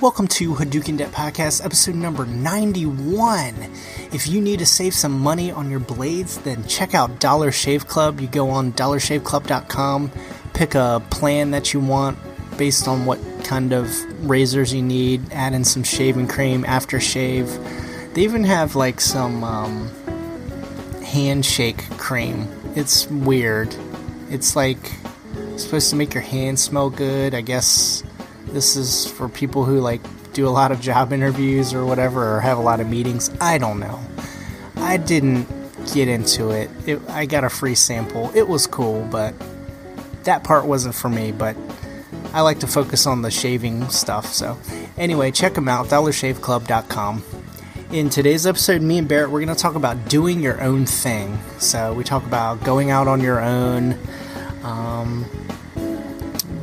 Welcome to Hadoken Debt Podcast, episode number 91. If you need to save some money on your blades, then check out Dollar Shave Club. You go on dollarshaveclub.com, pick a plan that you want based on what kind of razors you need, add in some shaving cream, aftershave. They even have like some handshake cream. It's weird. It's like supposed to make your hands smell good. I guess this is for people who like do a lot of job interviews or whatever, or have a lot of meetings. I don't know. I didn't get into it. I got a free sample. It was cool, but that part wasn't for me. But I like to focus on the shaving stuff. So anyway, check them out, dollarshaveclub.com. In today's episode, me and Barrett, we're going to talk about doing your own thing. So we talk about going out on your own,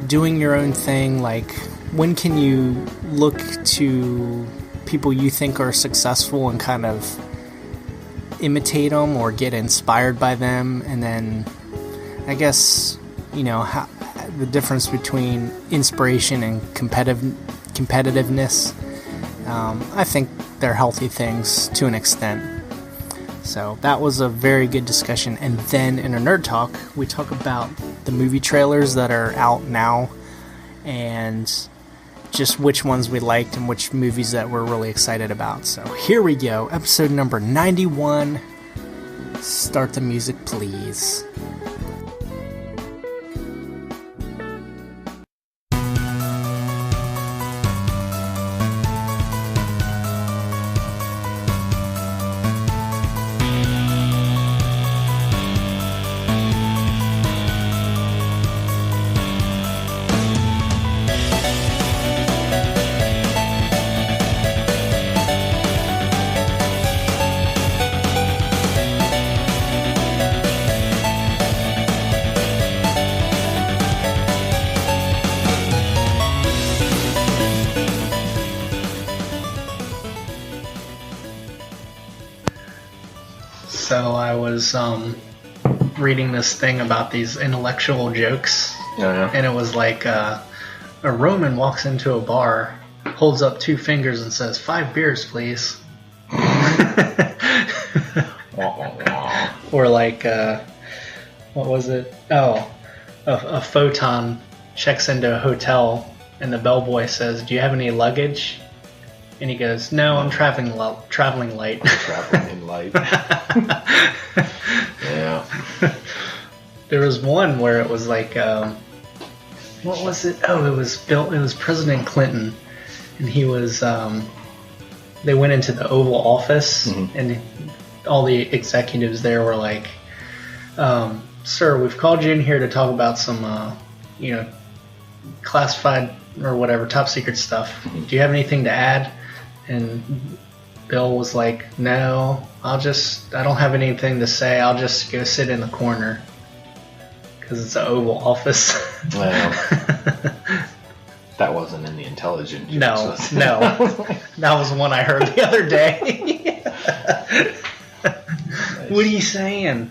doing your own thing, like when can you look to people you think are successful and kind of imitate them or get inspired by them, and then I guess, you know, how, the difference between inspiration and competitiveness. I think they're healthy things to an extent. So that was a very good discussion. And then in a nerd talk, we talk about the movie trailers that are out now and just which ones we liked and which movies that we're really excited about. So here we go, episode number 91. Start the music, please. So I was reading this thing about these intellectual jokes, and it was like a Roman walks into a bar, holds up 2 fingers and says, 5 beers, please. Or like, what was it? Oh, a photon checks into a hotel, and the bellboy says, do you have any luggage? And he goes, no, I'm traveling light. Traveling in light. Yeah. There was one where it was like, what was it? Oh, it was President Clinton. And he was, they went into the Oval Office, and all the executives there were like, sir, we've called you in here to talk about some, classified or whatever, top secret stuff. Do you have anything to add? And Bill was like, no, I don't have anything to say. I'll just go sit in the corner. Because it's an Oval Office. Well, that wasn't in the intelligent jokes. No. That was one I heard the other day. Nice. What are you saying?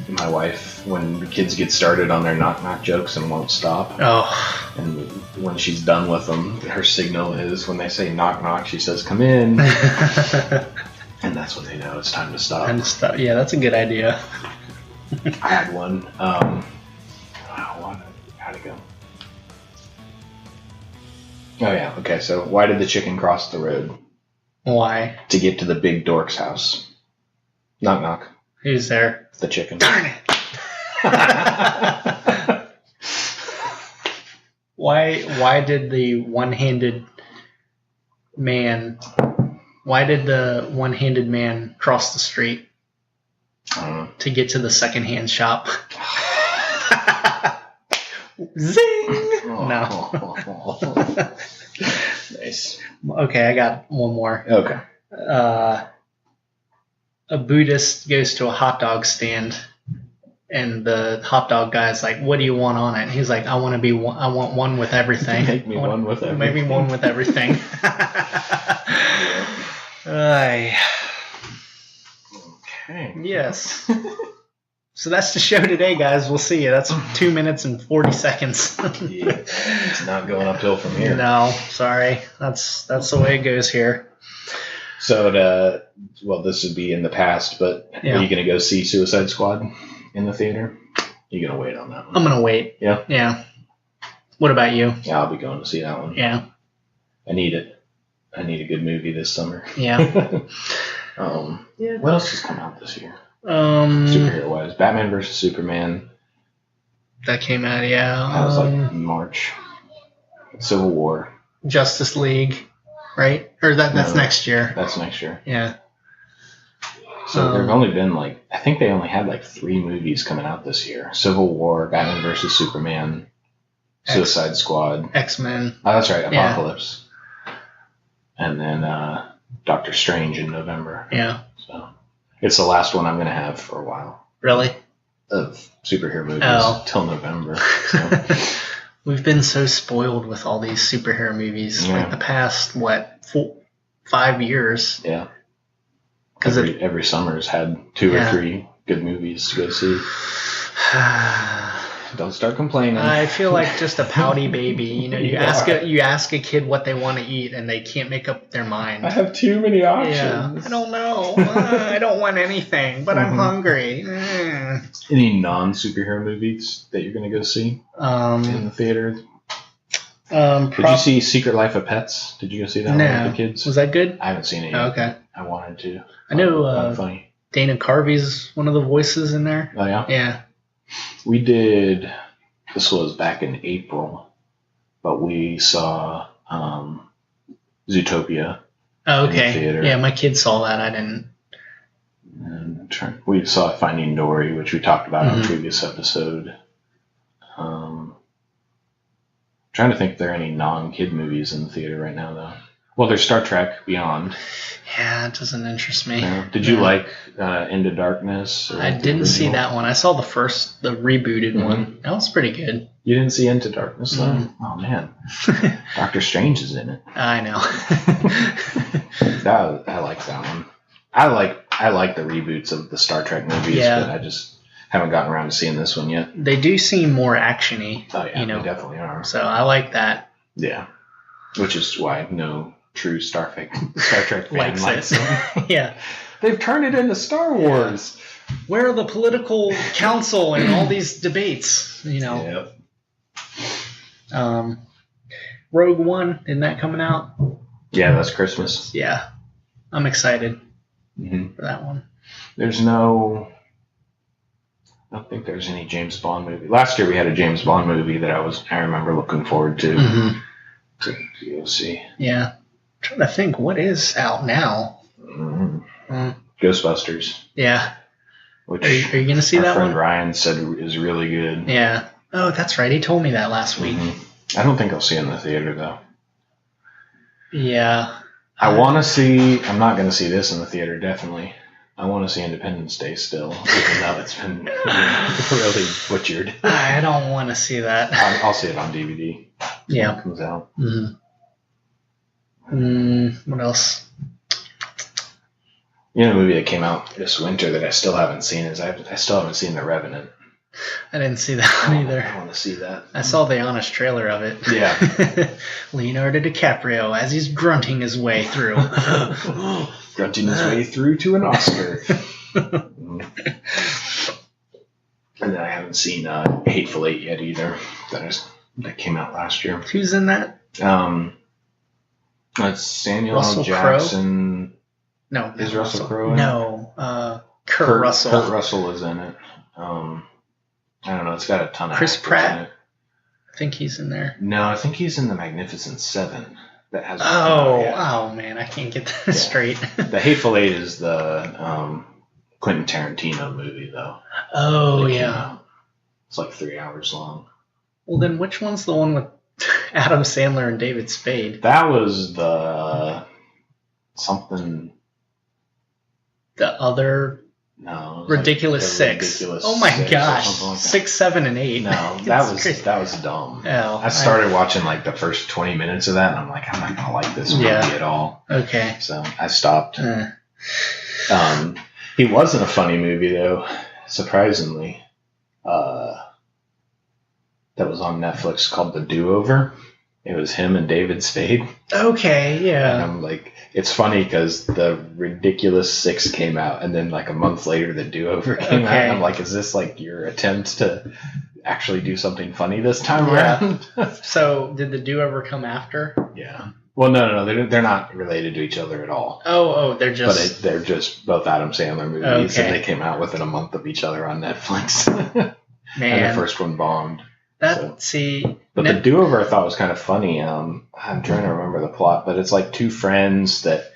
My wife, when the kids get started on their knock-knock jokes and won't stop. Oh. And when she's done with them, her signal is when they say knock-knock, she says, come in. And that's when they know it's time to stop. Yeah, that's a good idea. I had one. How'd it go? Oh, yeah. Okay, so why did the chicken cross the road? Why? To get to the big dork's house. Knock, knock. Who's there? The chicken. Darn it! Why did the one-handed man cross the street? I don't know. To get to the secondhand shop. Zing! Oh. No. Nice. Okay, I got one more. Okay. A Buddhist goes to a hot dog stand, and the hot dog guy's like, "What do you want on it?" And he's like, I want one with everything. Make me one with everything. Maybe one with everything. Okay. Yes. So that's the show today, guys. We'll see you. That's 2 minutes and 40 seconds. Yeah, it's not going uphill from here. No, sorry. That's the way it goes here. So, this would be in the past, but are you going to go see Suicide Squad in the theater? You're going to wait on that one? I'm going to wait. Yeah? Yeah. What about you? Yeah, I'll be going to see that one. Yeah. I need it. I need a good movie this summer. Yeah. What else has come out this year? Superhero-wise. Batman vs. Superman. That came out, yeah. That was like March. Civil War. Justice League, right? Or that's next year. That's next year. Yeah. So there have only been I think they only had 3 movies coming out this year. Civil War, Batman vs. Superman, Suicide Squad. X-Men. Oh, that's right, Apocalypse. Yeah. And then Doctor Strange in November. Yeah. So it's the last one I'm going to have for a while. Really? Of superhero movies till November. So. We've been so spoiled with all these superhero movies the past, 5 years. Yeah. Every summer's had 2 or 3 good movies to go see. Don't start complaining. I feel like just a pouty baby. You ask a kid what they want to eat, and they can't make up their mind. I have too many options. Yeah, I don't know. I don't want anything, but I'm hungry. Any non-superhero movies that you're going to go see in the theater? Did you see Secret Life of Pets? Did you go see that one with the kids? Was that good? I haven't seen it yet. Oh, okay. I wanted to. I know funny. Dana Carvey's one of the voices in there. Oh, yeah? Yeah. We did, this was back in April, but we saw Zootopia. Oh, okay. In the theater. Yeah, my kids saw that. I didn't. And we saw Finding Dory, which we talked about on a previous episode. Trying to think if there are any non-kid movies in the theater right now, though. Well, there's Star Trek Beyond. Yeah, it doesn't interest me. No. Did you like Into Darkness? I didn't see that one. I saw the rebooted one. That was pretty good. You didn't see Into Darkness, though? Oh, man. Doctor Strange is in it. I know. I like that one. I like the reboots of the Star Trek movies, but I just haven't gotten around to seeing this one yet. They do seem more action-y. Oh, yeah, they definitely are. So I like that. Yeah. Which is why no true Star Trek fan likes it. Yeah. They've turned it into Star Wars. Yeah. Where are the political council and all these debates? Yep. Rogue One, isn't that coming out? Yeah, that's Christmas. Yeah. I'm excited for that one. I don't think there's any James Bond movie. Last year we had a James Bond movie that I remember looking forward to go see. Yeah. I'm trying to think, what is out now? Ghostbusters. Yeah. Which are you going to see that one? Our friend Ryan said is really good. Yeah. Oh, that's right. He told me that last week. I don't think I'll see it in the theater, though. Yeah. I want to see... I'm not going to see this in the theater, definitely. I want to see Independence Day still, even though it's been really butchered. I don't want to see that. I'll see it on DVD. Yeah. When it comes out. What else? A movie that came out this winter that I still haven't seen is I still haven't seen The Revenant. I didn't see that one either. I want to see that. I saw the honest trailer of it. Yeah. Leonardo DiCaprio as he's grunting his way through. Grunting his way through to an Oscar. And then I haven't seen Hateful Eight yet either. That came out last year. Who's in that? It's Samuel Russell Jackson. Crowe? No. Is Russell Crowe in it? No. Kurt Russell. Kurt Russell is in it. I don't know. It's got a ton of Chris actors Pratt. in it. I think he's in there. No, I think he's in the Magnificent Seven. That has. Oh man, I can't get that straight. The Hateful Eight is the Quentin Tarantino movie, though. Oh yeah. It's like 3 hours long. Well, then which one's the one with Adam Sandler and David Spade? That was the something. The other. No. Ridiculous Six. Oh my gosh. Like 6, 7, and 8. No, that was dumb. Oh, I started watching like the first 20 minutes of that, and I'm like, I'm not gonna like this movie at all. Okay. So I stopped. He wasn't a funny movie though. surprisingly, that was on Netflix called The Do-Over. It was him and David Spade. Okay, yeah. And I'm like, it's funny because the Ridiculous 6 came out, and then like a month later, The Do-Over came out. And I'm like, is this like your attempt to actually do something funny this time around? So did The Do-Over come after? Yeah. Well, no, they're not related to each other at all. Oh, they're just... But they're just both Adam Sandler movies, and they came out within a month of each other on Netflix. Man. And the first one bombed. But The Do-Over I thought was kind of funny. I'm trying to remember the plot, but it's like two friends that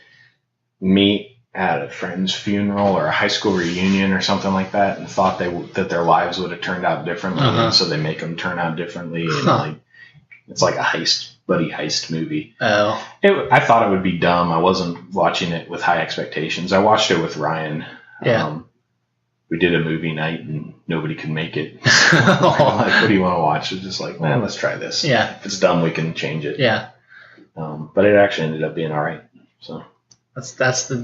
meet at a friend's funeral or a high school reunion or something like that, and thought that their lives would have turned out differently, and so they make them turn out differently. And like, it's like a buddy heist movie. Oh, I thought it would be dumb. I wasn't watching it with high expectations. I watched it with Ryan. Yeah. We did a movie night and nobody could make it. Like, what do you want to watch? It's just like, man, let's try this. Yeah. If it's dumb, we can change it. Yeah. But it actually ended up being all right. So that's what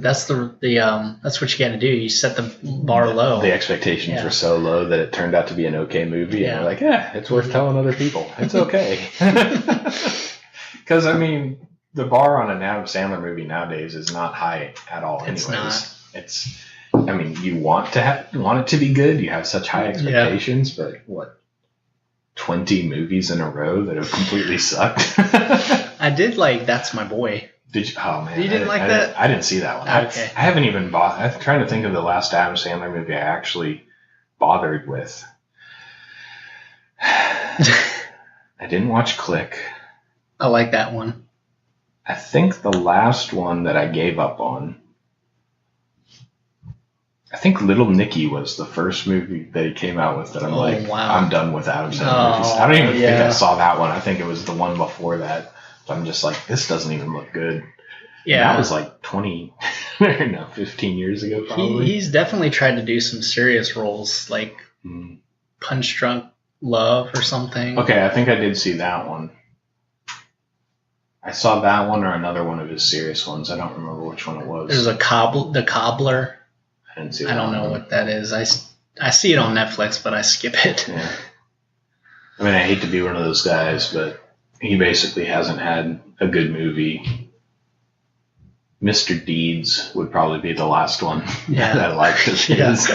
you got to do. You set the bar low. The expectations were so low that it turned out to be an okay movie. Yeah. And we're like, it's worth telling other people. It's okay. Because I mean, the bar on an Adam Sandler movie nowadays is not high at all. Anyways, it's not. I mean, you want it to be good. You have such high expectations, but what? 20 movies in a row that have completely sucked. I did like That's My Boy. Did you? Oh man, you didn't like that? I didn't see that one. Okay. I haven't even bought. I'm trying to think of the last Adam Sandler movie I actually bothered with. I didn't watch Click. I like that one. I think the last one that I gave up on. I think Little Nicky was the first movie that he came out with that I'm I'm done with Adam Sandler movies. I don't even think I saw that one. I think it was the one before that. But I'm just like, this doesn't even look good. Yeah. And that was like 15 years ago probably. He's definitely tried to do some serious roles, like Punch Drunk Love or something. Okay, I think I did see that one. I saw that one or another one of his serious ones. I don't remember which one it was. There's The Cobbler. I didn't see that. I don't know what that is. I see it on Netflix, but I skip it. Yeah. I mean, I hate to be one of those guys, but he basically hasn't had a good movie. Mr. Deeds would probably be the last one that I liked of his.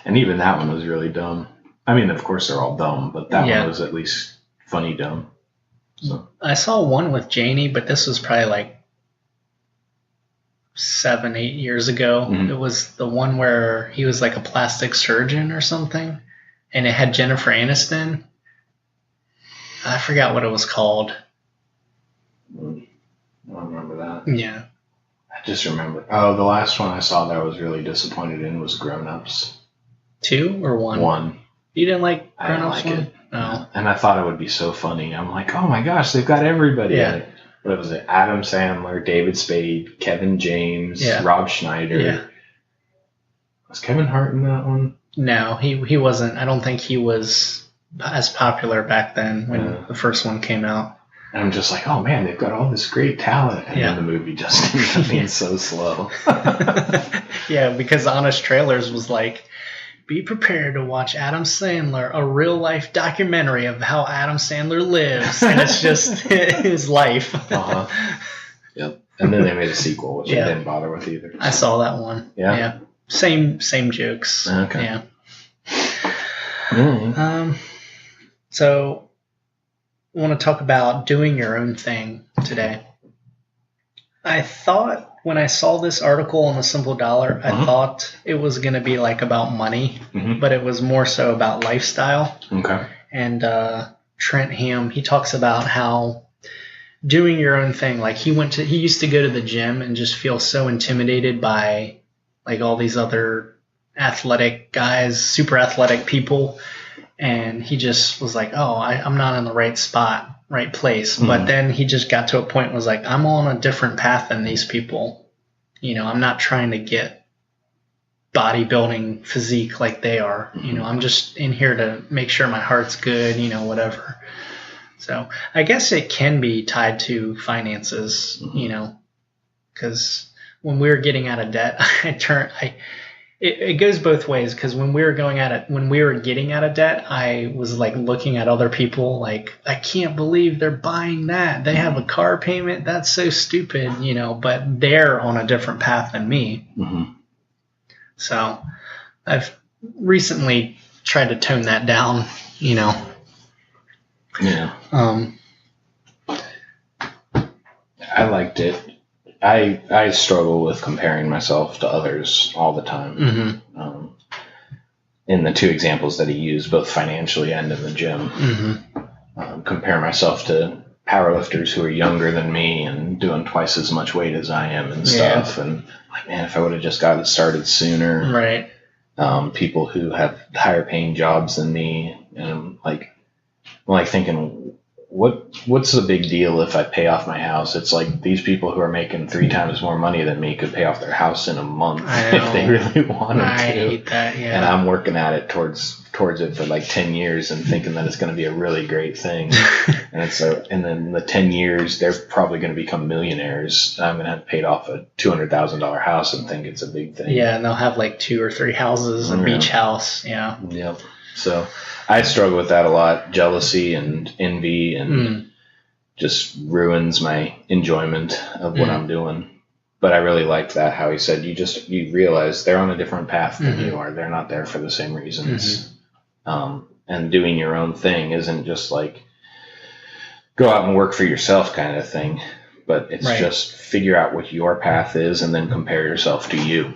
And even that one was really dumb. I mean, of course they're all dumb, but that one was at least funny dumb. So I saw one with Janie, but this was probably like 7-8 years ago. Mm-hmm. It was the one where he was like a plastic surgeon or something, and it had Jennifer Aniston. I forgot what it was called. I don't remember that. Yeah. I just remember. Oh, the last one I saw that I was really disappointed in was Grown Ups. 2 or 1? 1. You didn't like Grown Ups? I didn't like it. No. And I thought it would be so funny. I'm like, oh my gosh, they've got everybody in it. What was it? Adam Sandler, David Spade, Kevin James, Rob Schneider. Yeah. Was Kevin Hart in that one? No, he wasn't. I don't think he was as popular back then when the first one came out. And I'm just like, oh man, they've got all this great talent. And then the movie just ended up being so slow. Yeah, because Honest Trailers was like, be prepared to watch Adam Sandler, a real-life documentary of how Adam Sandler lives. And it's just his life. Yep. And then they made a sequel, which I didn't bother with either. So. I saw that one. Yeah. Same jokes. Okay. Yeah. Mm-hmm. So I want to talk about doing your own thing today. I thought when I saw this article on the Simple Dollar, I thought it was going to be like about money, but it was more so about lifestyle. Okay. And Trent Ham, he talks about how doing your own thing, like he used to go to the gym and just feel so intimidated by like all these other athletic guys, super athletic people. And he just was like, oh, I'm not in the right spot. Right place. But then he just got to a point and was like, I'm on a different path than these people. You know, I'm not trying to get bodybuilding physique like they are. You know, I'm just in here to make sure my heart's good, you know, whatever. So I guess it can be tied to finances, you know, because when we were getting out of debt, it it goes both ways, because when we were getting out of debt, I was like looking at other people like, I can't believe they're buying that. They have a car payment. That's so stupid, but they're on a different path than me. Mm-hmm. So I've recently tried to tone that down, Yeah. I liked it. I struggle with comparing myself to others all the time. Mm-hmm. In the two examples that he used, both financially and in the gym, compare myself to powerlifters who are younger than me and doing twice as much weight as I am and stuff. And like, man, if I would have just gotten started sooner. Right. People who have higher paying jobs than me, and I'm like thinking, what's the big deal if I pay off my house? It's like these people who are making 3 times more money than me could pay off their house in a month if they really wanted to. I hate that, yeah. And I'm working at it towards it for like 10 years and thinking that it's going to be a really great thing. and then the 10 years, they're probably going to become millionaires. And I'm going to have paid off a $200,000 house and think it's a big thing. Yeah, and they'll have like 2 or 3 houses, a beach house. Yeah. Yep. So I struggle with that a lot. Jealousy and envy and just ruins my enjoyment of what I'm doing. But I really liked that, how he said, you realize they're on a different path than you are. They're not there for the same reasons. And doing your own thing isn't just like go out and work for yourself kind of thing, but it's just figure out what your path is and then compare yourself to you.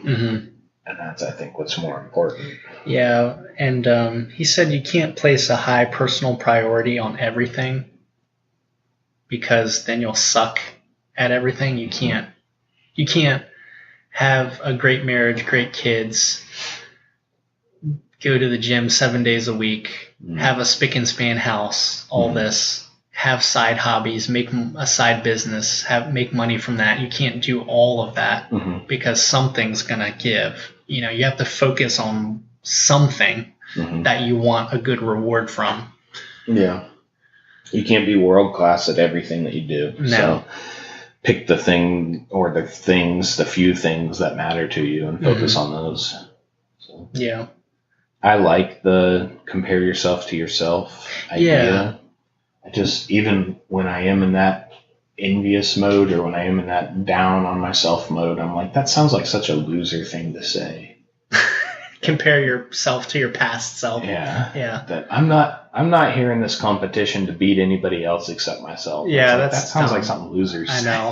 And that's, I think, what's more important. Yeah, and he said you can't place a high personal priority on everything because then you'll suck at everything. You can't have a great marriage, great kids, go to the gym 7 days a week, have a spick and span house, all this, have side hobbies, make a side business, make money from that. You can't do all of that because something's going to give. You have to focus on something that you want a good reward from. Yeah. You can't be world class at everything that you do. No. So pick the thing or the few things that matter to you and focus on those. So, yeah. I like the compare yourself to yourself idea. Yeah. I just, even when I am in that envious mode or when I am in that down on myself mode, I'm like, that sounds like such a loser thing to say. Compare yourself to your past self. Yeah. Yeah. That I'm not here in this competition to beat anybody else except myself. Yeah, that sounds like something losers say. I know.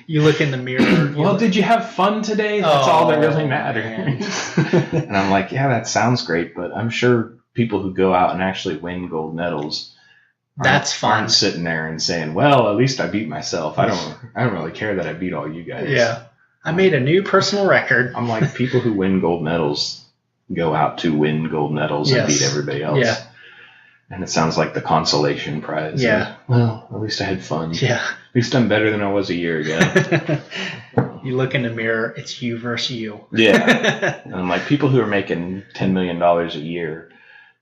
You look in the mirror. Well, did you have fun today? That's all that really matters. And I'm like, yeah, that sounds great, but I'm sure people who go out and actually win gold medals aren't sitting there and saying, well, at least I beat myself. I don't really care that I beat all you guys. Yeah. I made a new personal record. I'm like, people who win gold medals go out to win gold medals and beat everybody else. Yeah. And it sounds like the consolation prize. Yeah. Well, at least I had fun. Yeah. At least I'm better than I was a year ago. You look in the mirror, it's you versus you. Yeah. And I'm like, people who are making $10 million a year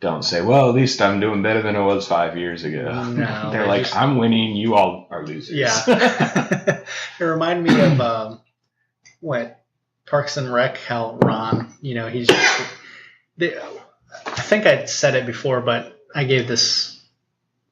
don't say, well, at least I'm doing better than I was 5 years ago. No. They're like, I'm winning, you all are losers. Yeah. It reminded me of, Parks and Rec, how Ron, he's just... I think I said it before, but I gave this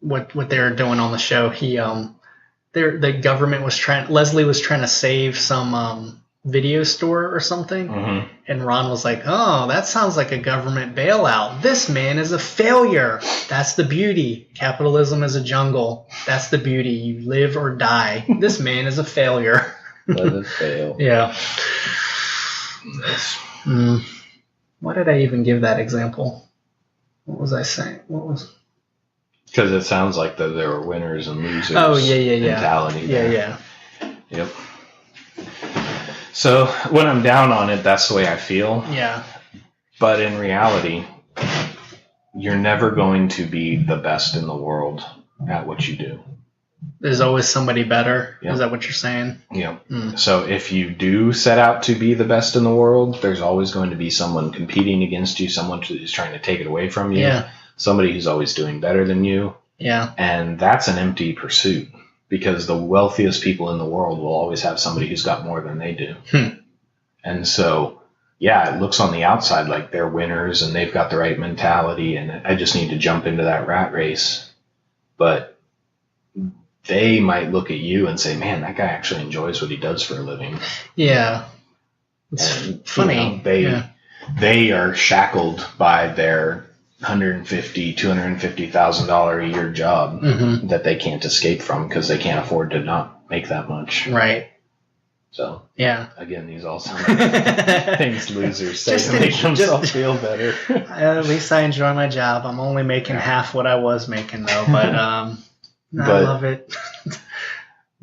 what they were doing on the show. The government was Leslie was trying to save some video store or something, and Ron was like, "Oh, that sounds like a government bailout. This man is a failure. That's the beauty. Capitalism is a jungle. That's the beauty. You live or die. This man is a failure." Let it fail. Yeah. Why did I even give that example? What was I saying? Because it sounds like there were winners and losers. Oh, yeah. Mentality there. Yeah. Yep. So when I'm down on it, that's the way I feel. Yeah. But in reality, you're never going to be the best in the world at what you do. There's always somebody better. Yep. Is that what you're saying? Yeah. So if you do set out to be the best in the world, there's always going to be someone competing against you, someone who's trying to take it away from you, somebody who's always doing better than you. Yeah. And that's an empty pursuit because the wealthiest people in the world will always have somebody who's got more than they do. And so yeah, it looks on the outside like they're winners and they've got the right mentality and I just need to jump into that rat race. But they might look at you and say, man, that guy actually enjoys what he does for a living. Yeah. It's funny. They are shackled by their $150,000, $250,000 a year job that they can't escape from because they can't afford to not make that much. Right. So, yeah. Again, these all sound like things losers say to make themselves feel better. At least I enjoy my job. I'm only making half what I was making, though, but I love it.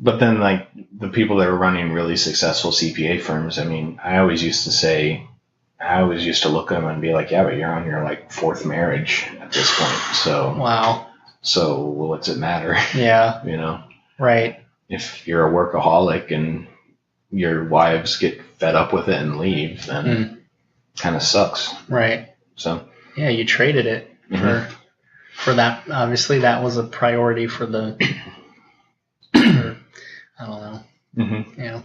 But then, like, the people that are running really successful CPA firms, I mean, I always used to look at them and be like, yeah, but you're on your, like, fourth marriage at this point. So, wow. So, what's it matter? Yeah. You know? Right. If you're a workaholic and your wives get fed up with it and leave, then kind of sucks. Right. So. Yeah, you traded it for that. Obviously, that was a priority for the... I don't know. Yeah.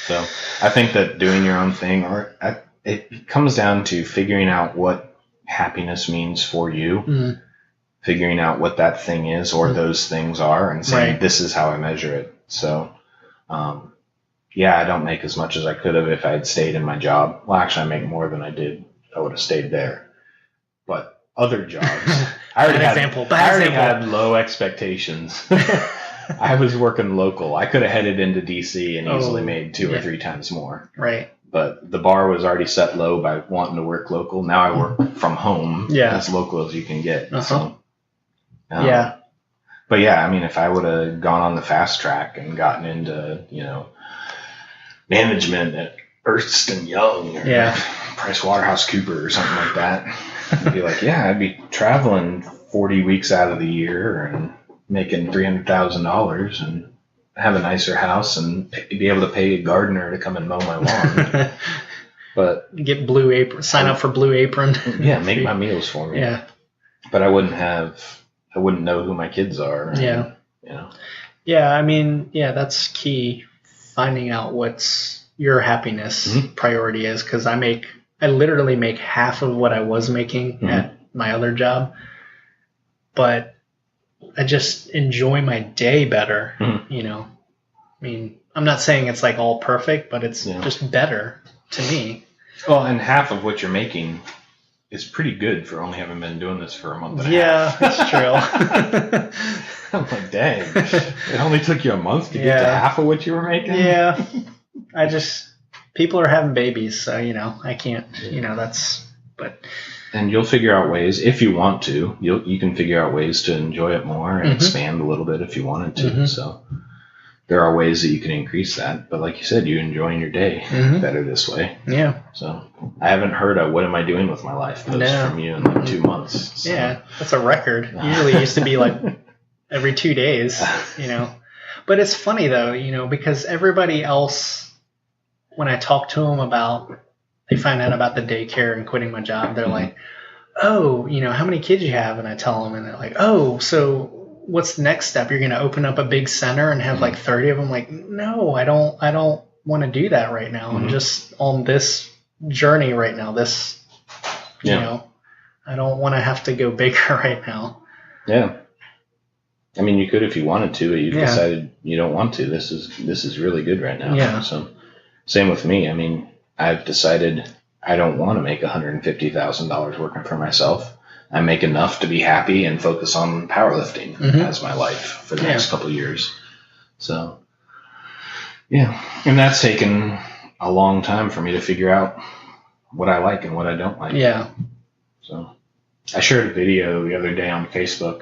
So I think that doing your own thing, it comes down to figuring out what happiness means for you, figuring out what that thing is or those things are, and saying, this is how I measure it. So, I don't make as much as I could have if I had stayed in my job. Well, actually, I make more than I did. I would have stayed there. But other jobs, I already had low expectations. I was working local. I could have headed into DC and easily made 2 or 3 times more. Right. But the bar was already set low by wanting to work local. Now I work from home as local as you can get. So, But yeah, I mean, if I would have gone on the fast track and gotten into, management at Ernst & Young or PricewaterhouseCoopers or something like that, I'd be like, I'd be traveling 40 weeks out of the year and making $300,000 and have a nicer house and be able to pay a gardener to come and mow my lawn. But get Blue Apron, sign up for Blue Apron. Make my meals for me. Yeah. But I wouldn't know who my kids are. Yeah. Yeah, I mean, that's key. Finding out what's your happiness priority is, because I literally make half of what I was making at my other job, but I just enjoy my day better, I mean, I'm not saying it's like all perfect, but it's just better to me. Well, and half of what you're making is pretty good for only having been doing this for a month and a half. Yeah, that's true. I'm like, dang, it only took you a month to get to half of what you were making? Yeah. People are having babies, so, I can't, And you'll figure out ways, if you want to, you can figure out ways to enjoy it more and expand a little bit if you wanted to. So there are ways that you can increase that. But like you said, you're enjoying your day better this way. Yeah. So I haven't heard a what am I doing with my life post from you in like 2 months. So. Yeah, that's a record. Usually it used to be like every 2 days, But it's funny though, because everybody else, when I talk to them they find out about the daycare and quitting my job, they're like, oh, how many kids you have? And I tell them, and they're like, oh, so what's the next step? You're going to open up a big center and have like 30 of them? Like, no, I don't want to do that right now. I'm just on this journey right now. I don't want to have to go bigger right now. Yeah. I mean, you could if you wanted to, but you've decided you don't want to. This is really good right now. Yeah. So same with me. I mean, I've decided I don't want to make $150,000 working for myself. I make enough to be happy and focus on powerlifting as my life for the next couple of years. So, and that's taken a long time for me to figure out what I like and what I don't like. Yeah. So I shared a video the other day on Facebook.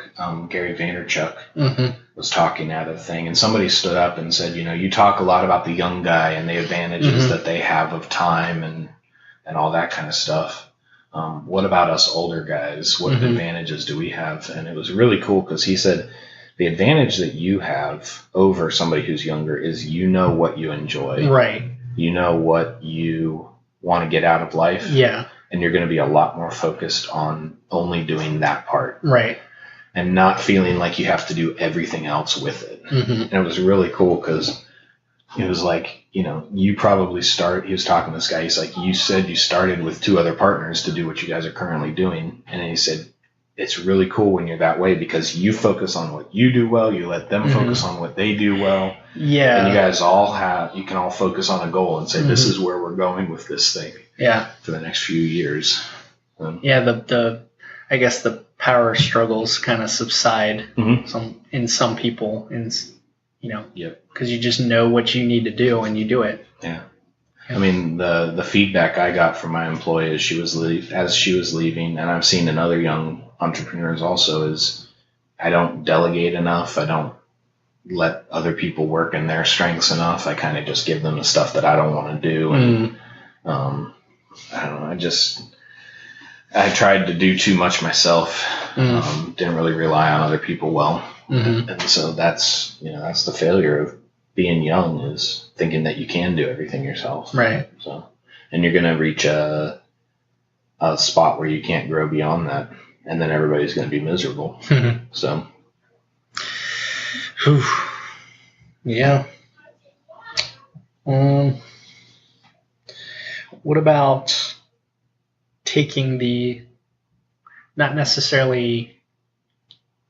Gary Vaynerchuk was talking at a thing, and somebody stood up and said, you talk a lot about the young guy and the advantages that they have of time and all that kind of stuff. What about us older guys? What advantages do we have? And it was really cool because he said the advantage that you have over somebody who's younger is what you enjoy. Right. You know what you want to get out of life. Yeah. And you're going to be a lot more focused on only doing that part. Right. And not feeling like you have to do everything else with it. And it was really cool because it was like, you probably he was talking to this guy. He's like, you said you started with 2 other partners to do what you guys are currently doing. And then he said, it's really cool when you're that way because you focus on what you do well. You let them focus on what they do well. Yeah. And you guys you can all focus on a goal and say, this is where we're going with this thing. Yeah. For the next few years. I guess the power struggles kind of subside in some people, because you just know what you need to do and you do it. Yeah. I mean, the feedback I got from my employee as she was leaving, and I've seen in other young entrepreneurs also, is I don't delegate enough. I don't let other people work in their strengths enough. I kind of just give them the stuff that I don't want to do. And I don't know. I tried to do too much myself. Didn't really rely on other people well. And so that's the failure of being young, is thinking that you can do everything yourself. Right. So, and you're going to reach a spot where you can't grow beyond that. And then everybody's going to be miserable. So. Yeah. What about taking not necessarily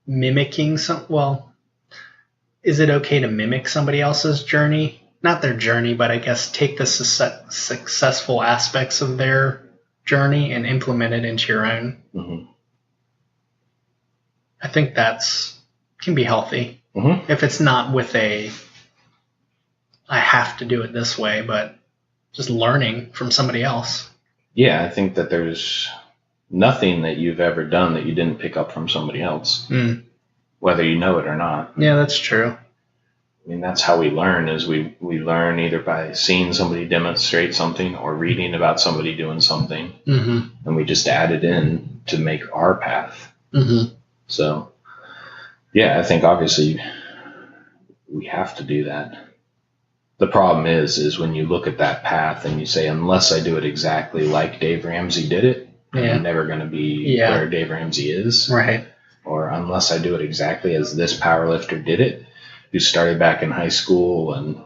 mimicking is it okay to mimic somebody else's journey? Not their journey, but I guess take the successful aspects of their journey and implement it into your own. I think can be healthy. If it's not with I have to do it this way, but just learning from somebody else. Yeah, I think that there's nothing that you've ever done that you didn't pick up from somebody else, whether you know it or not. Yeah, that's true. I mean, that's how we learn, is we learn either by seeing somebody demonstrate something or reading about somebody doing something, and we just add it in to make our path. So, yeah, I think obviously we have to do that. The problem is when you look at that path and you say, unless I do it exactly like Dave Ramsey did it, I'm never going to be where Dave Ramsey is. Right. Or unless I do it exactly as this powerlifter did it, who started back in high school, and,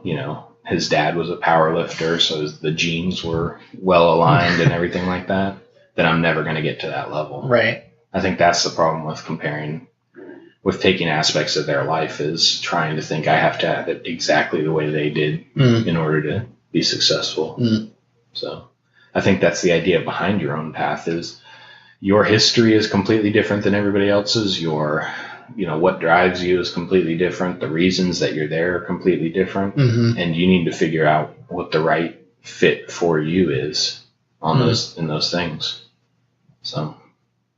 his dad was a powerlifter, so the genes were well aligned and everything like that, then I'm never going to get to that level. Right. I think that's the problem with taking aspects of their life, is trying to think I have to have it exactly the way they did in order to be successful. So I think that's the idea behind your own path, is your history is completely different than everybody else's. What drives you is completely different. The reasons that you're there are completely different. And you need to figure out what the right fit for you is in those things. So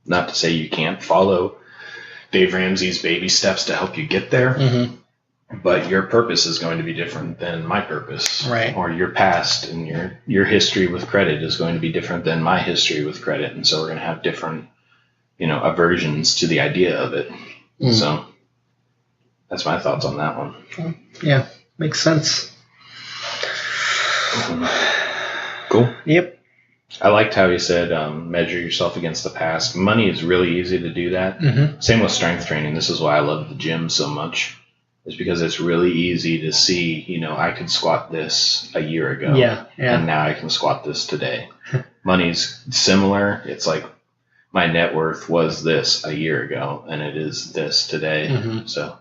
not to say you can't follow Dave Ramsey's baby steps to help you get there, but your purpose is going to be different than my purpose. Right. Or your past and your history with credit is going to be different than my history with credit. And so we're going to have different, aversions to the idea of it. So that's my thoughts on that one. Yeah, makes sense. Cool. Yep. I liked how he said, measure yourself against the past. Money is really easy to do that. Same with strength training. This is why I love the gym so much, is because it's really easy to see, I could squat this a year ago. Yeah. And now I can squat this today. Money's similar. It's like my net worth was this a year ago, and it is this today. So,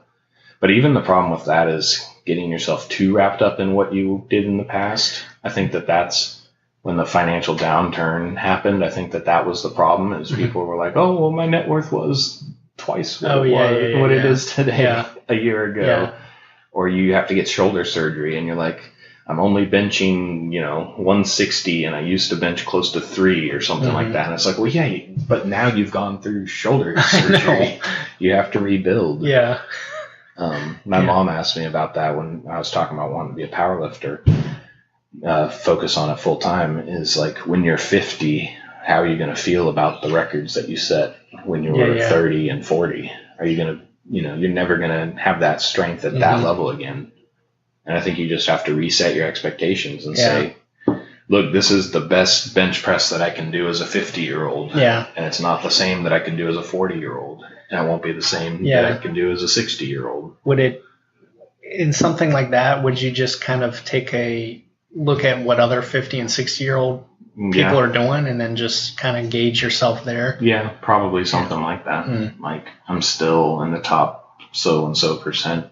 but even the problem with that is getting yourself too wrapped up in what you did in the past. I think that's when the financial downturn happened. I think that was the problem, is people were like, oh, well, my net worth was twice what it is today a year ago. Yeah. Or you have to get shoulder surgery and you're like, I'm only benching, 160 and I used to bench close to 3 or something like that. And it's like, well, yeah, but now you've gone through shoulder surgery. You have to rebuild. Yeah. My mom asked me about that when I was talking about wanting to be a power lifter. Focus on it full time, is like, when you're 50, how are you going to feel about the records that you set when you were 30 and 40? Are you going to, you're never going to have that strength at that level again. And I think you just have to reset your expectations and say, look, this is the best bench press that I can do as a 50-year-old. Yeah. And it's not the same that I can do as a 40-year-old. And it won't be the same that I can do as a 60-year-old. in something like that, would you just kind of take a look at what other 50 and 60-year-old people are doing and then just kind of gauge yourself there? Yeah, probably something like that. Like, I'm still in the top so-and-so percent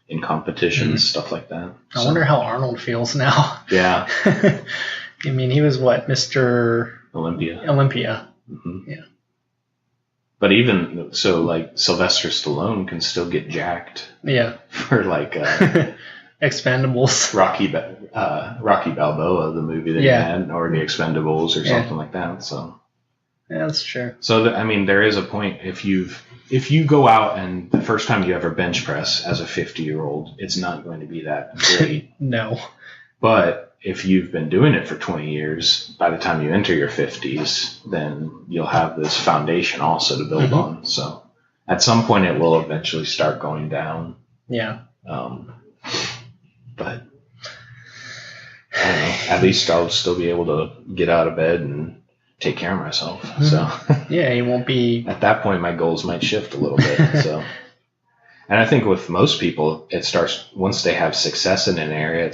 in competitions, stuff like that. I wonder how Arnold feels now. Yeah. I mean, he was what, Mr. Olympia. Mm-hmm. Yeah. But even so, like, Sylvester Stallone can still get jacked. Yeah. For like Expendables. Rocky Balboa, the movie that he had, or the Expendables or something like that. So. Yeah, that's true. So I mean, there is a point if you go out and the first time you ever bench press as a 50-year-old, it's not going to be that great. No. But if you've been doing it for 20 years, by the time you enter your 50s, then you'll have this foundation also to build on. So at some point it will eventually start going down. Yeah. But I don't know, at least I'll still be able to get out of bed and take care of myself. So yeah, you won't be... At that point, my goals might shift a little bit. So. And I think with most people, it starts once they have success in an area,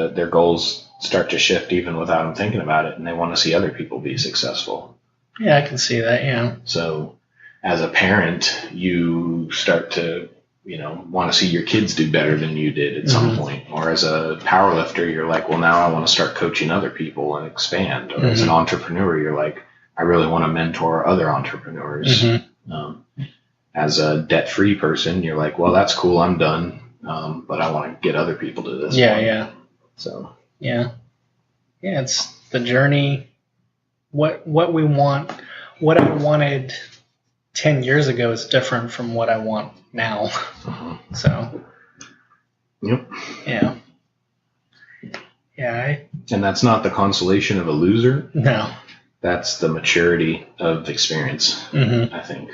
their goals start to shift even without them thinking about it, and they want to see other people be successful. Yeah, I can see that. Yeah. So, as a parent, you start to want to see your kids do better than you did at some point. Or as a power lifter, you're like, well, now I want to start coaching other people and expand. Or as an entrepreneur, you're like, I really want to mentor other entrepreneurs. As a debt-free person, you're like, well, that's cool, I'm done, but I want to get other people to this. Yeah. So. Yeah, it's the journey. What we want, what I wanted 10 years ago is different from what I want now. So. Yep. Yeah. Yeah. And that's not the consolation of a loser. No. That's the maturity of experience, I think.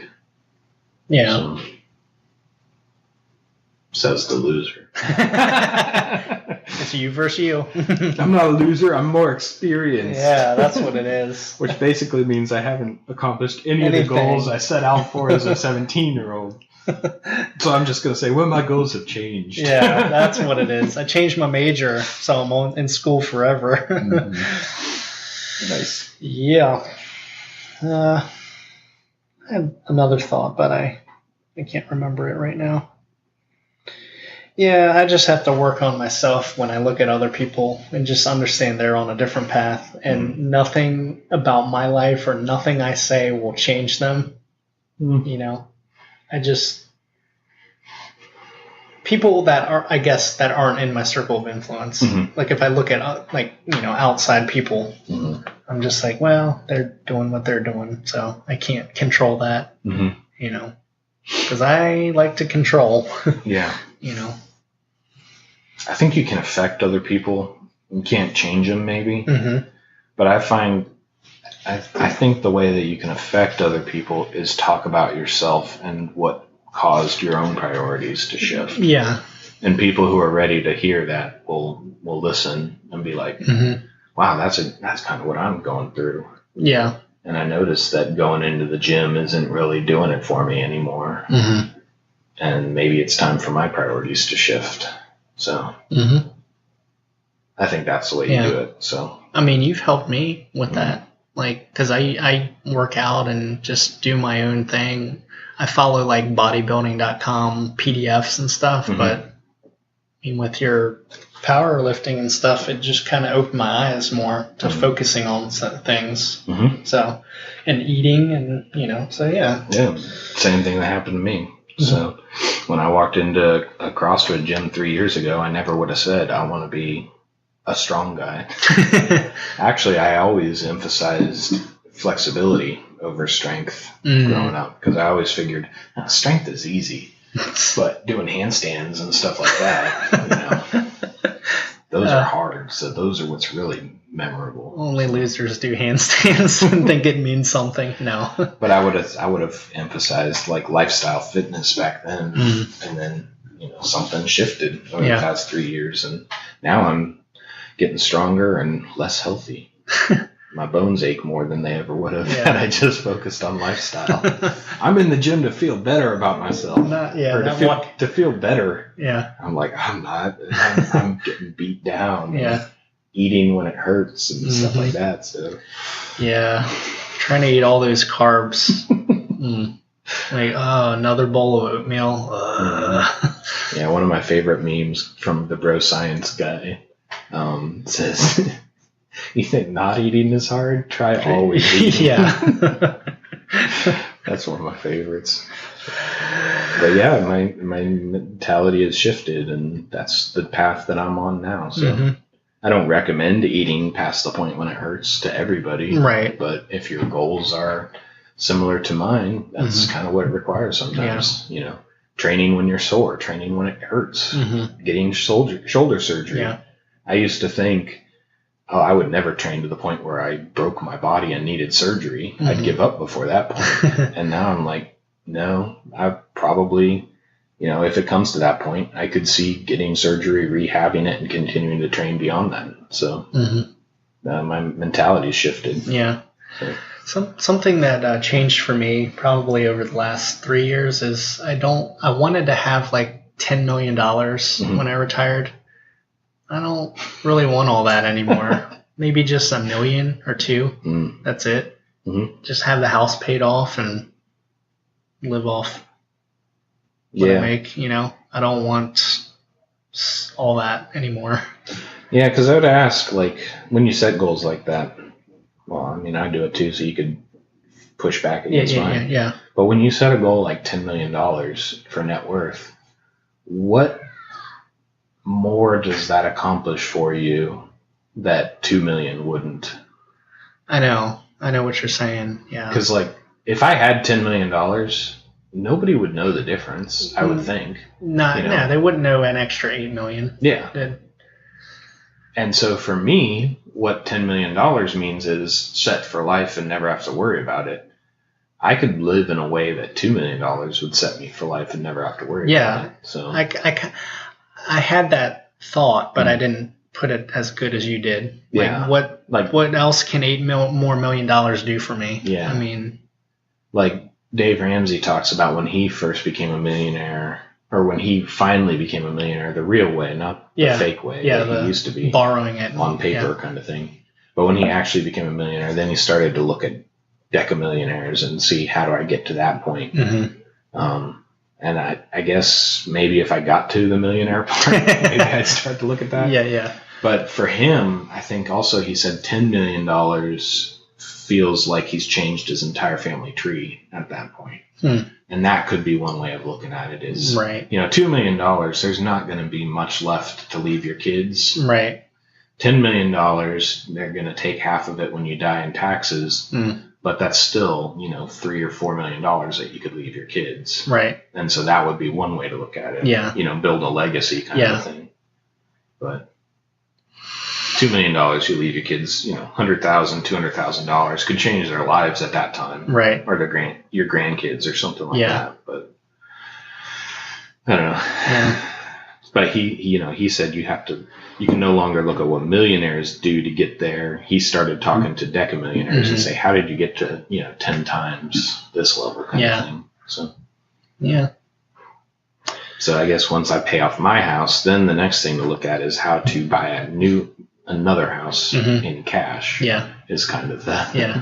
Yeah. So, says the loser. It's you versus you. I'm not a loser. I'm more experienced. Yeah, that's what it is. Which basically means I haven't accomplished any of the goals I set out for as a 17-year-old. So I'm just going to say, well, my goals have changed. Yeah, that's what it is. I changed my major, so I'm in school forever. Nice. Yeah. I had another thought, but I can't remember it right now. Yeah, I just have to work on myself when I look at other people and just understand they're on a different path, and nothing about my life or nothing I say will change them. People that are, I guess, that aren't in my circle of influence. Like if I look at outside people, I'm just like, well, they're doing what they're doing, so I can't control that. Because I like to control. Yeah. I think you can affect other people. You can't change them, maybe. But I think the way that you can affect other people is talk about yourself and what caused your own priorities to shift. Yeah. And people who are ready to hear that will listen and be like, wow, that's kind of what I'm going through. Yeah. And I noticed that going into the gym isn't really doing it for me anymore. And maybe it's time for my priorities to shift. So I think that's the way you do it. So I mean, you've helped me with that. Like, because I work out and just do my own thing. I follow like bodybuilding.com PDFs and stuff, but I mean, with your powerlifting and stuff, it just kind of opened my eyes more to focusing on certain things. So, and eating and, so yeah. Yeah, same thing that happened to me. So when I walked into a CrossFit gym 3 years ago, I never would have said, I want to be a strong guy. Actually, I always emphasized flexibility over strength growing up, because I always figured strength is easy, but doing handstands and stuff like that, those are hard. So those are what's really memorable. Only losers do handstands and think it means something. No. But I would have emphasized like lifestyle fitness back then, and then something shifted over the past 3 years, and now I'm getting stronger and less healthy. my bones ache more than they ever would have had I just focused on lifestyle. I'm in the gym to feel better about myself. To feel better. Yeah. I'm like, I'm not. I'm getting beat down. Yeah. Eating when it hurts and stuff like that. So. Yeah. Trying to eat all those carbs. Like, another bowl of oatmeal. Yeah, one of my favorite memes from the bro science guy says, "You think not eating is hard? Try always eating." Yeah. That's one of my favorites. But yeah, my mentality has shifted, and that's the path that I'm on now. So I don't recommend eating past the point when it hurts to everybody. Right. But if your goals are similar to mine, that's kind of what it requires sometimes. You know, training when you're sore, training when it hurts, getting shoulder surgery. Yeah. I used to think, I would never train to the point where I broke my body and needed surgery. I'd give up before that point. And now I'm like, no, I probably, if it comes to that point, I could see getting surgery, rehabbing it, and continuing to train beyond that. So my mentality shifted. Yeah. Something that changed for me probably over the last 3 years is I wanted to have like $10 million when I retired. I don't really want all that anymore. Maybe just $1 million or $2 million. That's it. Just have the house paid off and live off what I make. I don't want all that anymore. Yeah, because I would ask, like, when you set goals like that, well, I mean, I do it too, so you could push back against mine. Yeah. But when you set a goal like $10 million for net worth, what more does that accomplish for you that $2 million wouldn't? I know what you're saying. Yeah. Because, like, if I had $10 million, nobody would know the difference, I would think. No, they wouldn't know an extra $8 million. Yeah. And so for me, what $10 million means is set for life and never have to worry about it. I could live in a way that $2 million would set me for life and never have to worry about it. So I had that thought, but I didn't put it as good as you did. What else can $8 million do for me? Yeah. I mean, like Dave Ramsey talks about when he first became a millionaire, or when he finally became a millionaire, the real way, not the fake way that he used to be, borrowing it on paper kind of thing. But when he actually became a millionaire, then he started to look at decamillionaires and see, how do I get to that point? And I guess maybe if I got to the millionaire part, maybe I'd start to look at that. Yeah. But for him, I think also he said $10 million feels like he's changed his entire family tree at that point. And that could be one way of looking at it is, right. $2 million, there's not going to be much left to leave your kids. Right. $10 million, they're going to take half of it when you die in taxes. But that's still, $3 or $4 million that you could leave your kids. Right. And so that would be one way to look at it. Yeah. Build a legacy kind of thing. But $2 million you leave your kids, $100,000, $200,000 could change their lives at that time. Right. Or your grandkids or something like that. But I don't know. Yeah. But he said you can no longer look at what millionaires do to get there. He started talking to decamillionaires and say, how did you get to, 10 times this level kind of thing? So, So I guess once I pay off my house, then the next thing to look at is how to buy another house in cash. Yeah. Is kind of that. Yeah.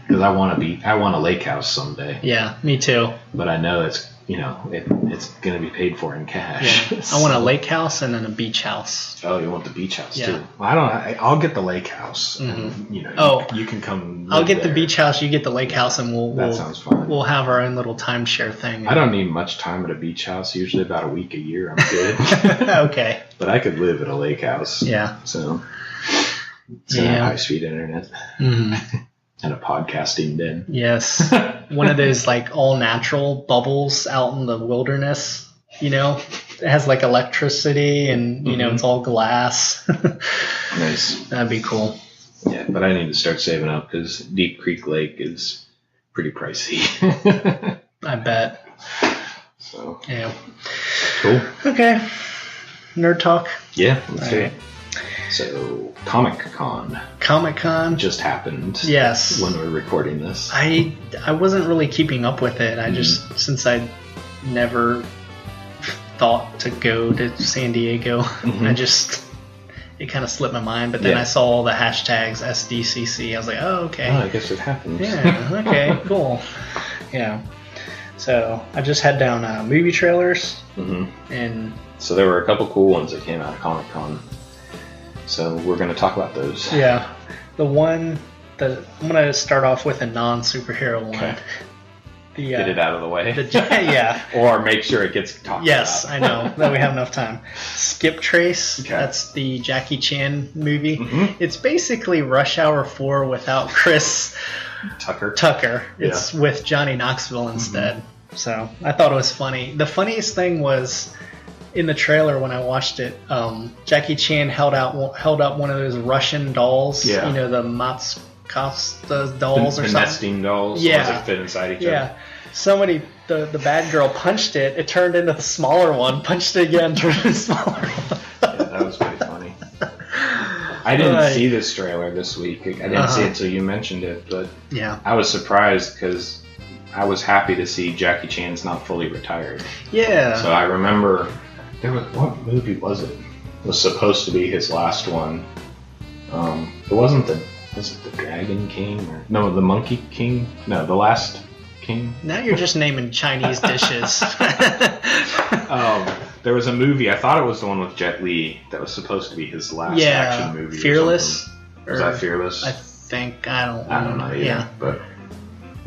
Because I want a lake house someday. Yeah, me too. But I know it's it's going to be paid for in cash. Yeah. I want a lake house and then a beach house. Oh, you want the beach house too? Well, I'll get the lake house. And, you can come. I'll get the beach house. You get the lake house, and that sounds fun. We'll have our own little timeshare thing. I don't need much time at a beach house. Usually about a week a year. I'm good. Okay. But I could live at a lake house. Yeah. So high speed internet. And a podcasting den. Yes. One of those like all natural bubbles out in the wilderness, it has like electricity and, it's all glass. Nice. That'd be cool. Yeah, but I need to start saving up because Deep Creek Lake is pretty pricey. I bet. So. Yeah. Cool. Okay. Nerd talk. Yeah, let's do it. So, Comic-Con just happened. Yes. When we're recording this. I wasn't really keeping up with it. I just, since I never thought to go to San Diego, it kind of slipped my mind. But then I saw all the hashtags SDCC. I was like, oh, okay. Oh, I guess it happens. Yeah, okay, cool. Yeah. So I just had down movie trailers. And so there were a couple cool ones that came out of Comic-Con. So we're going to talk about those. Yeah. I'm going to start off with a non-superhero one. Okay. Get it out of the way. Yeah. Or make sure it gets talked about. Yes, I know. That we have enough time. Skip Trace. Okay. That's the Jackie Chan movie. It's basically Rush Hour 4 without Chris Tucker. It's with Johnny Knoxville instead. So I thought it was funny. The funniest thing was, in the trailer when I watched it, Jackie Chan held up one of those Russian dolls. Yeah. You know, the Matskosta dolls or something. The nesting dolls. Yeah. Ones that fit inside each other. Yeah. Somebody, the bad girl punched it. It turned into the smaller one. Punched it again. Turned into the smaller one. Yeah, that was pretty funny. I didn't see this trailer this week. I didn't see it until you mentioned it, but I was surprised because I was happy to see Jackie Chan's not fully retired. Yeah. So I remember what movie was it? It was supposed to be his last one. It wasn't was it the Dragon King or no, the Monkey King? No, the Last King. Now you're just naming Chinese dishes. There was a movie. I thought it was the one with Jet Li that was supposed to be his last action movie. Fearless. Was that Fearless? I think I don't know. Yeah, but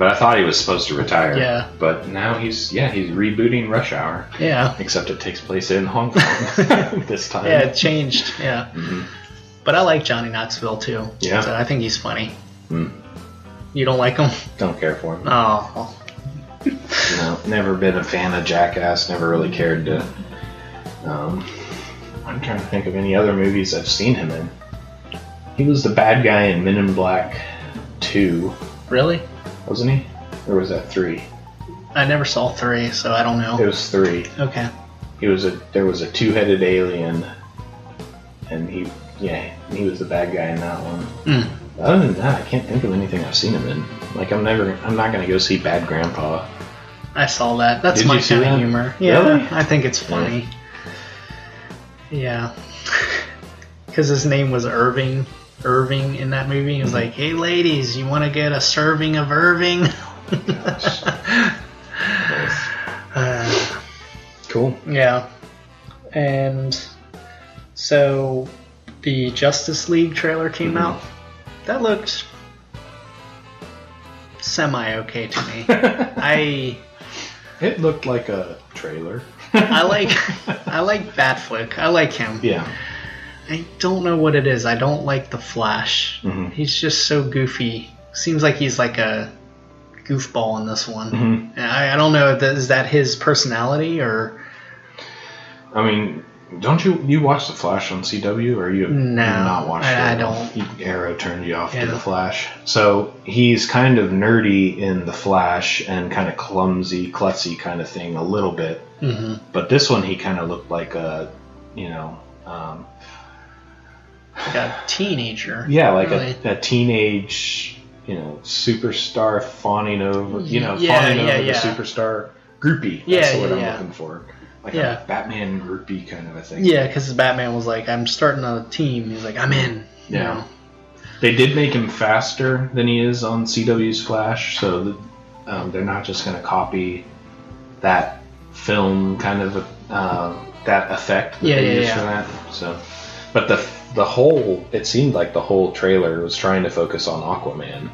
I thought he was supposed to retire. Yeah. But now he's rebooting Rush Hour. Yeah. Except it takes place in Hong Kong this time. Yeah, it changed. Yeah. But I like Johnny Knoxville too. Yeah. So I think he's funny. You don't like him? Don't care for him. Oh. No, never been a fan of Jackass. Never really cared to. I'm trying to think of any other movies I've seen him in. He was the bad guy in Men in Black 2. Really? Wasn't he? Or was that 3? I never saw 3, so I don't know. It was 3. Okay. There was a two-headed alien, and he was the bad guy in that one. Other than that, I can't think of anything I've seen him in. Like I'm not gonna go see Bad Grandpa. I saw that. That's my kind of humor. Yeah, really? I think it's funny. Yeah. Because his name was Irving in that movie. He was like, hey ladies, you want to get a serving of Irving? Gosh. Cool. Yeah. And so the Justice League trailer came out. That looked semi-okay to me. It looked like a trailer. I like Batfleck. I like him. Yeah. I don't know what it is. I don't like the Flash. He's just so goofy. Seems like he's like a goofball in this one. I don't know. Is that his personality or? I mean, don't you watch the Flash on CW or you not watched it? I don't. Arrow turned you off to the Flash. So he's kind of nerdy in the Flash and kind of clumsy, klutzy kind of thing a little bit. But this one he kind of looked like a, like a teenager. Yeah, like really. a teenage, superstar fawning over, the superstar groupie. That's the word I'm looking for. Like a Batman groupie kind of a thing. Yeah, because Batman was like, I'm starting a team. He's like, I'm in. Yeah. They did make him faster than he is on CW's Flash, so they're not just going to copy that film kind of that effect that they used for that. So, but it seemed like the whole trailer was trying to focus on Aquaman.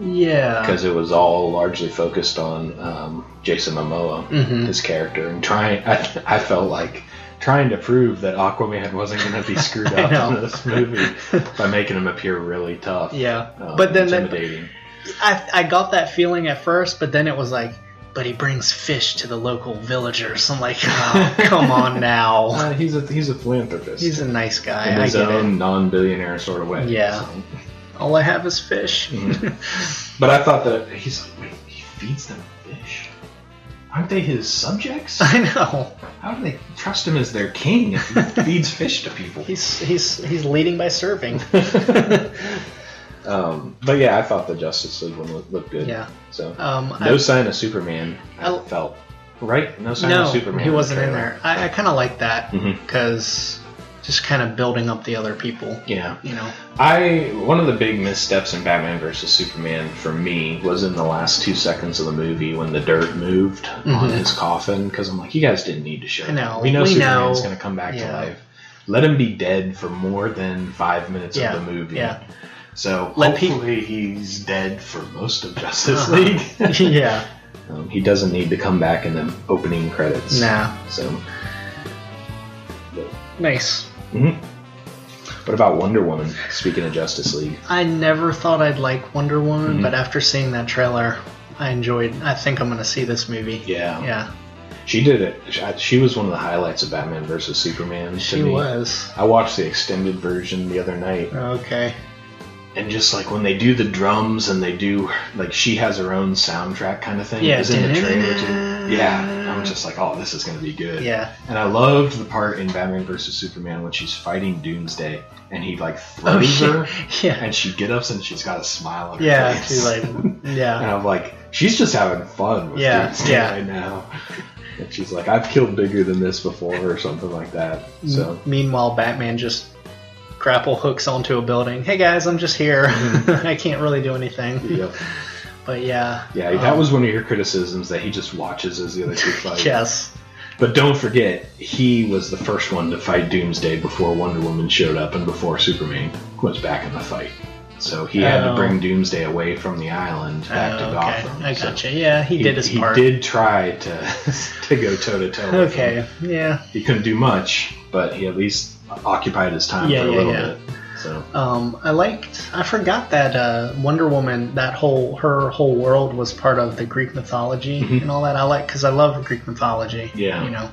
Yeah. Because it was all largely focused on Jason Momoa, his character, and I felt like trying to prove that Aquaman wasn't going to be screwed up in this movie by making him appear really tough. Yeah. But then intimidating. I got that feeling at first, but then it was like, but he brings fish to the local villagers. I'm like, oh, come on now. He's a philanthropist. He's a nice guy. In his own non-billionaire sort of way. Yeah. So. All I have is fish. But I thought that he feeds them fish. Aren't they his subjects? I know. How do they trust him as their king if he feeds fish to people? He's leading by serving. But yeah, I thought the Justice League one looked good. Yeah. So no sign of Superman. I felt right. No sign of Superman. He wasn't in there. I kind of like that because just kind of building up the other people. Yeah. You know. One of the big missteps in Batman vs Superman for me was in the last 2 seconds of the movie when the dirt moved on his coffin, because I'm like, you guys didn't need to show that. We know Superman's going to come back to life. Let him be dead for more than 5 minutes of the movie. Yeah. So hopefully he's dead for most of Justice League. Yeah. He doesn't need to come back in the opening credits. Nah. So. Nice. What about Wonder Woman? Speaking of Justice League, I never thought I'd like Wonder Woman, but after seeing that trailer, I think I'm going to see this movie. Yeah. She did it. She was one of the highlights of Batman vs Superman. She was. I watched the extended version the other night. Okay. And just like when they do the drums and they do like she has her own soundtrack kind of thing. Yeah. It was in the trailer too. Yeah. I'm just like, oh, this is going to be good. Yeah. And I loved the part in Batman vs Superman when she's fighting Doomsday and he like throws her. Yeah. And she gets up and she's got a smile on her face. She's like, yeah. And I'm like, she's just having fun with Doomsday right now. And she's like, I've killed bigger than this before or something like that. So meanwhile, Batman just grapple hooks onto a building. Hey guys, I'm just here. I can't really do anything. Yep. But yeah. Yeah, that was one of your criticisms, that he just watches as the other two fight. Yes. But don't forget, he was the first one to fight Doomsday before Wonder Woman showed up and before Superman was back in the fight. So he had to bring Doomsday away from the island back to Gotham. I gotcha. Yeah, he did his part. He did try to go toe-to-toe with him. Yeah. He couldn't do much, but he at least occupied his time for a little bit. So I forgot that Wonder Woman, her whole world was part of the Greek mythology and all that. Because I love Greek mythology. Yeah. You know.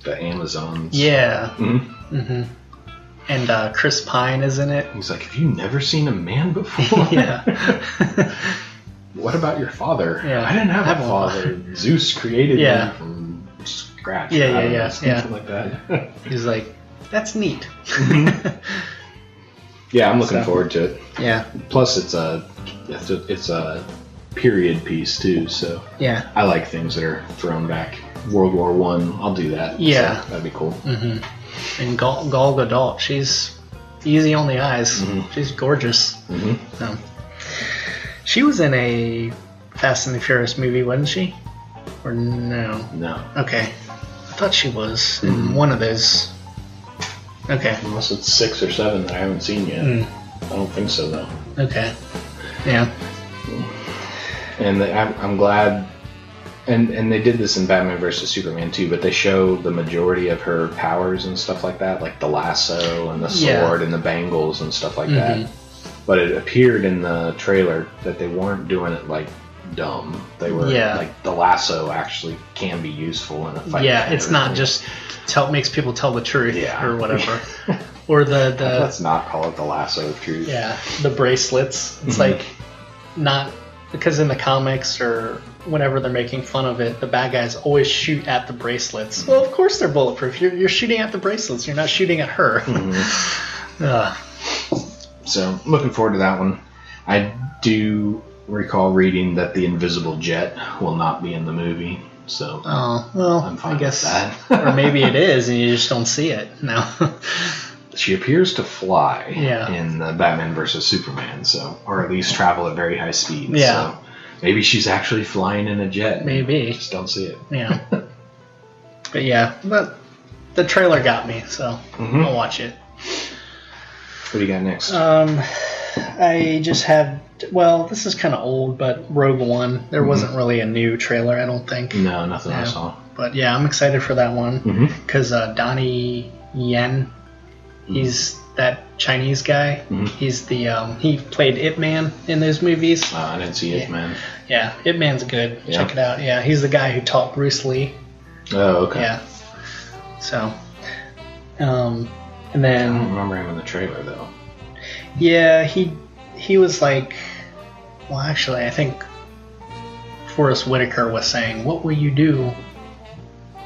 The Amazons. Yeah. And Chris Pine is in it. He's like, have you never seen a man before? Yeah. What about your father? Yeah. I didn't have a father. Zeus created me from scratch. Yeah. Something like that. He's like, that's neat. Yeah, I'm looking forward to it. Yeah. Plus, it's a period piece too. So yeah, I like things that are thrown back. World War I. I'll do that. Yeah, so that'd be cool. And Gal Gadot, she's easy on the eyes. She's gorgeous. So, she was in a Fast and the Furious movie, wasn't she? Or no? No. Okay, I thought she was in one of those. Okay. Unless it's 6 or 7 that I haven't seen yet. I don't think so, though. Okay. Yeah. And I'm glad... And they did this in Batman vs. Superman, too, but they show the majority of her powers and stuff like that, like the lasso and the sword and the bangles and stuff like that. But it appeared in the trailer that they weren't doing it, like, dumb. They were, like, the lasso actually can be useful in a fight. Yeah, it's not just... makes people tell the truth or whatever. Or the let's not call it the lasso of truth. Yeah, the bracelets. It's like not because in the comics or whenever they're making fun of it, the bad guys always shoot at the bracelets. Well, of course they're bulletproof. You're shooting at the bracelets. You're not shooting at her. So looking forward to that one. I do recall reading that the invisible jet will not be in the movie. So I'm fine with that. Or maybe it is and you just don't see it. No. She appears to fly in the Batman vs. Superman, or at least travel at very high speeds. Yeah. So maybe she's actually flying in a jet. Maybe. Just don't see it. Yeah. But the trailer got me, so I'll watch it. What do you got next? I just had... Well, this is kind of old, but Rogue One. There wasn't really a new trailer, I don't think. No, nothing I saw. But yeah, I'm excited for that one. Because Donnie Yen, he's that Chinese guy. He's the... he played Ip Man in those movies. I didn't see Ip Man. Yeah, Ip Man's good. Check it out. Yeah, he's the guy who taught Bruce Lee. Oh, okay. Yeah. So... and then... I don't remember him in the trailer, though. Yeah, he was like... Well, actually, I think Forrest Whitaker was saying, "What will you do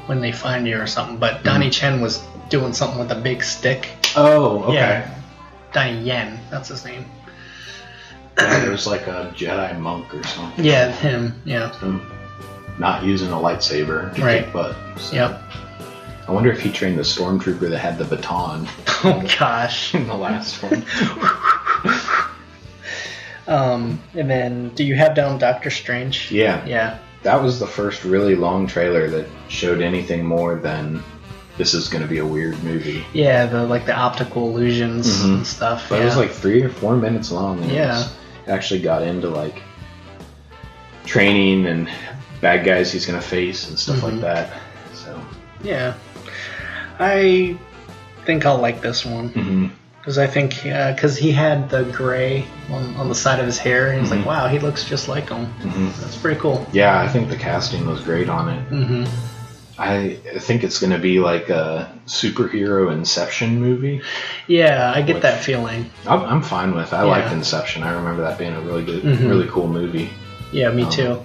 when they find you?" or something. But Donnie Chen was doing something with a big stick. Oh, okay. Yeah. Donnie Yen, that's his name. Yeah, there was like a Jedi monk or something. Yeah, him. Yeah. Not using a lightsaber to kick butt. So. Yep. I wonder if he trained the stormtrooper that had the baton. Oh gosh. In the last one. And then, do you have down Doctor Strange? Yeah. Yeah. That was the first really long trailer that showed anything more than this is going to be a weird movie. Yeah, the optical illusions and stuff. But it was like 3 or 4 minutes long. And yeah. It actually got into like training and bad guys he's going to face and stuff like that. So. Yeah. I think I'll like this one. Because I think, because he had the gray on the side of his hair, and he's like, wow, he looks just like him. That's pretty cool. Yeah, I think the casting was great on it. I think it's going to be like a superhero Inception movie. Yeah, I get that feeling. I'm fine with it. I liked Inception. I remember that being a really good, really cool movie. Yeah, me too.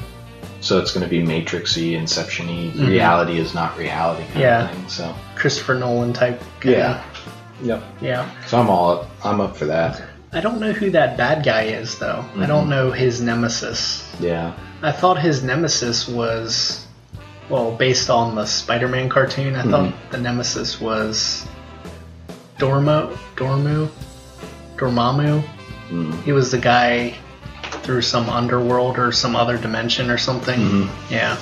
So it's going to be Matrix-y, Inception-y. Reality is not reality kind of thing. So Christopher Nolan type. Yeah. Yep. Yeah. So I'm up for that. I don't know who that bad guy is though. I don't know his nemesis. Yeah. I thought his nemesis was, well, based on the Spider-Man cartoon. I thought the nemesis was Dormammu. He was the guy through some underworld or some other dimension or something. Yeah.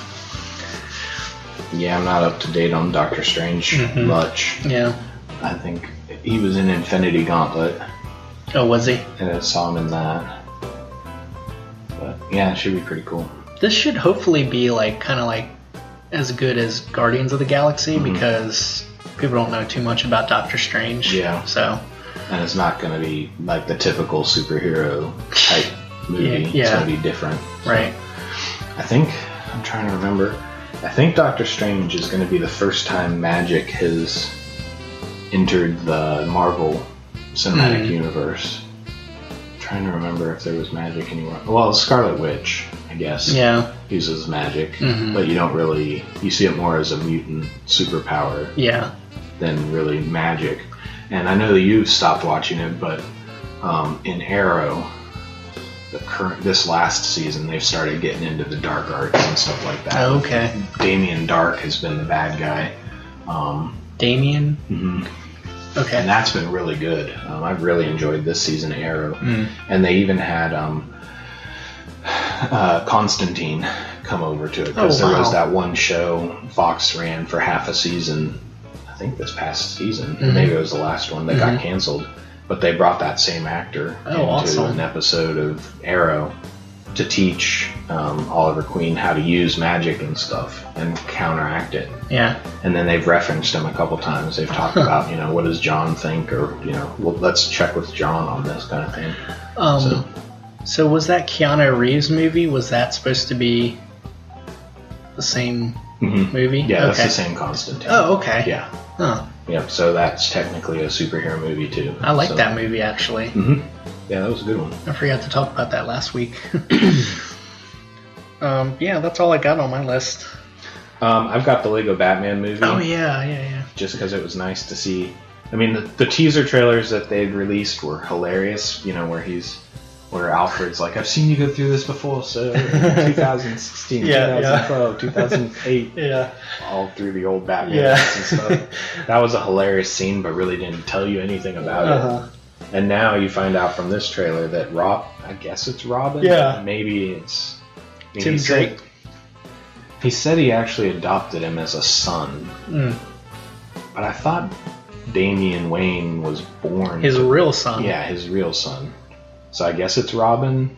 Yeah, I'm not up to date on Doctor Strange much. Yeah. I think he was in Infinity Gauntlet. Oh, was he? And I saw him in that. But yeah, it should be pretty cool. This should hopefully be like kind of like as good as Guardians of the Galaxy because people don't know too much about Doctor Strange. Yeah. So. And it's not going to be like the typical superhero type movie. Yeah. It's going to be different. So right. I'm trying to remember. I think Doctor Strange is going to be the first time magic has entered the Marvel Cinematic Universe. I'm trying to remember if there was magic anywhere. Well, Scarlet Witch, I guess, uses magic, but you don't really, you see it more as a mutant superpower than really magic. And I know that you've stopped watching it, but in Arrow, this last season, they've started getting into the dark arts and stuff like that. Oh, okay. Damien Dark has been the bad guy. Damien? Okay. And that's been really good. I've really enjoyed this season of Arrow. And they even had Constantine come over to it because there was that one show Fox ran for half a season, I think this past season, or maybe it was the last one that got canceled. But they brought that same actor into an episode of Arrow to teach Oliver Queen how to use magic and stuff and counteract it. Yeah. And then they've referenced him a couple times. They've talked about, what does John think, or well, let's check with John on this kind of thing. So was that Keanu Reeves movie? Was that supposed to be the same movie? Yeah, that's the same Constantine. Oh, okay. Yeah. Huh. Yep. So that's technically a superhero movie too. I like that movie actually. Yeah, that was a good one. I forgot to talk about that last week. Yeah, that's all I got on my list. I've got the Lego Batman movie. Oh yeah. Just because it was nice to see. I mean, the teaser trailers that they'd released were hilarious. Where Alfred's like, I've seen you go through this before, so 2016, 2012, 2008, all through the old Batman and stuff. That was a hilarious scene, but really didn't tell you anything about it. And now you find out from this trailer that I guess it's Robin. Yeah. Maybe it's Tim Drake. He said he actually adopted him as a son. But I thought Damian Wayne was born. His real son. Yeah, his real son. So I guess it's Robin.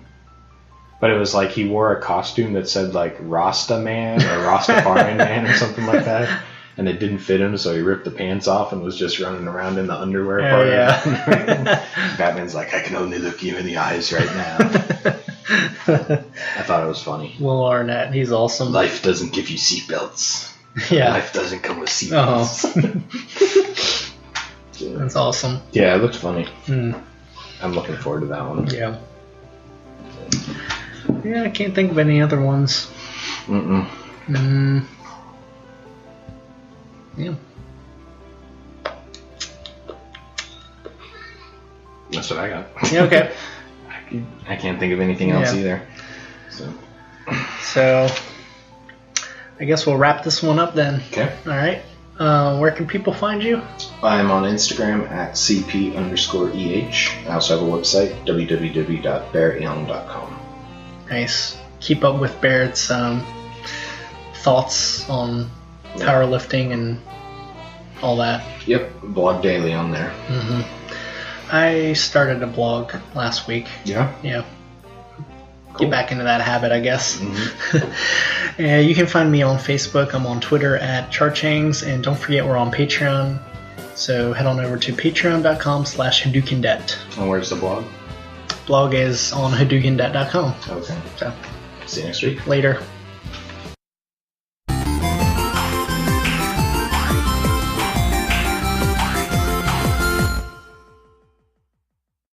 But it was like he wore a costume that said like Rasta Man or Rastafarian Man or something like that. And it didn't fit him, so he ripped the pants off and was just running around in the underwear part. Yeah. Batman's like, I can only look you in the eyes right now. I thought it was funny. Will Arnett, he's awesome. Life doesn't give you seatbelts. Yeah. Life doesn't come with seatbelts. That's awesome. Yeah, it looks funny. I'm looking forward to that one. Yeah. Yeah, I can't think of any other ones. Yeah. That's what I got. Yeah, okay. I can't think of anything else either. So I guess we'll wrap this one up then. Okay. All right. Where can people find you? I'm on Instagram at CP_EH. I also have a website, www.barrettyoung.com. Nice. Keep up with Barrett's thoughts on powerlifting and all that. Yep. Blog daily on there. Mm-hmm. I started a blog last week. Yeah? Yeah. Cool. Get back into that habit, I guess. Mm-hmm. You can find me on Facebook. I'm on Twitter at Charchangs. And don't forget, we're on Patreon. So head on over to patreon.com/HadokenDebt. And where's the blog? Blog is on HadokenDebt.com. Okay. So see you next week. Later.